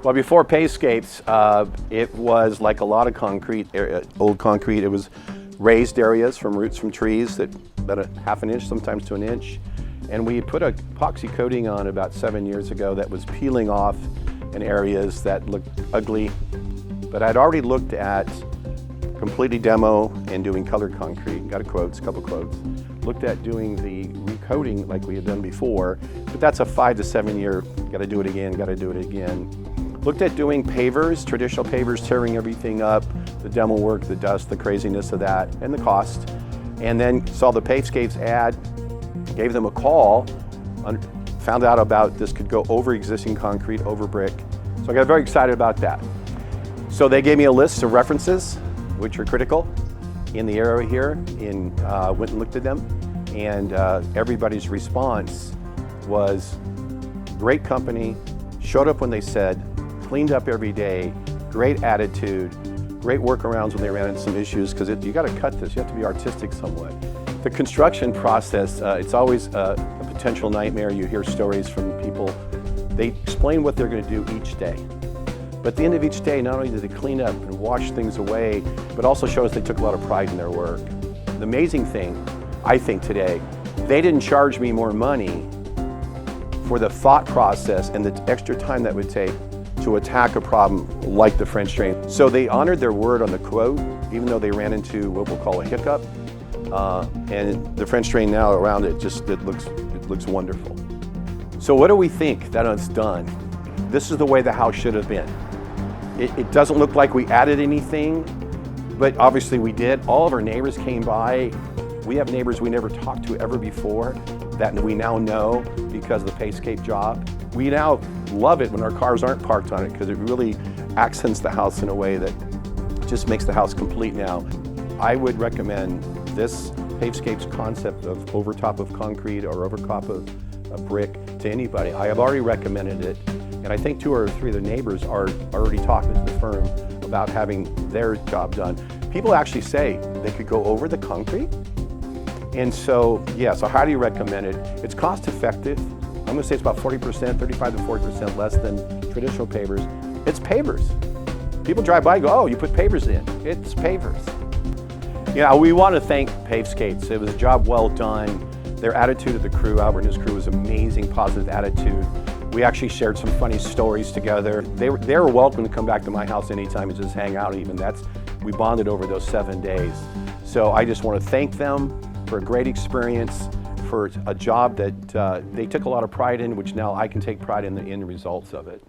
Well, before Pavescapes, it was like a lot of concrete, old concrete. It was raised areas from roots from trees that about a half an inch, sometimes to an inch. And we put a epoxy coating on about 7 years ago that was peeling off in areas that looked ugly. But I'd already looked at completely demo and doing colored concrete. Got a couple quotes. Looked at doing the recoating like we had done before, but that's a 5 to 7 year, gotta do it again. Looked at doing pavers, traditional pavers, tearing everything up, the demo work, the dust, the craziness of that, and the cost. And then saw the Pavescapes ad, gave them a call, found out about this could go over existing concrete, over brick. So I got very excited about that. So they gave me a list of references, which are critical in the area here, went and looked at them, and everybody's response was great company, showed up when they said, cleaned up every day, great attitude, great workarounds when they ran into some issues, because you got to cut this, you have to be artistic somewhat. The construction process, it's always a potential nightmare. You hear stories from people, they explain what they're going to do each day. But at the end of each day, not only did they clean up and wash things away, but also shows they took a lot of pride in their work. The amazing thing, I think today, they didn't charge me more money for the thought process and the extra time that would take to attack a problem like the French drain. So they honored their word on the quote, even though they ran into what we'll call a hiccup. And the French drain now around it it looks wonderful. So what do we think that it's done? This is the way the house should have been. It doesn't look like we added anything, but obviously we did. All of our neighbors came by. We have neighbors we never talked to ever before that we now know because of the Pavescape job. We now love it when our cars aren't parked on it because it really accents the house in a way that just makes the house complete now. I would recommend this Pavescapes concept of over top of concrete or over top of a brick to anybody. I have already recommended it, and I think 2 or 3 of the neighbors are already talking to the firm about having their job done. People actually say they could go over the concrete. And so, yeah, so how do you recommend it? It's cost effective. I'm gonna say it's about 40%, 35 to 40% less than traditional pavers. It's pavers. People drive by and go, oh, you put pavers in. It's pavers. Yeah, we want to thank Pavescapes. It was a job well done. Their attitude of the crew, Albert and his crew, was amazing, positive attitude. We actually shared some funny stories together. They were welcome to come back to my house anytime and just hang out even. We bonded over those 7 days. So I just want to thank them for a great experience, for a job that they took a lot of pride in, which now I can take pride in the end results of it.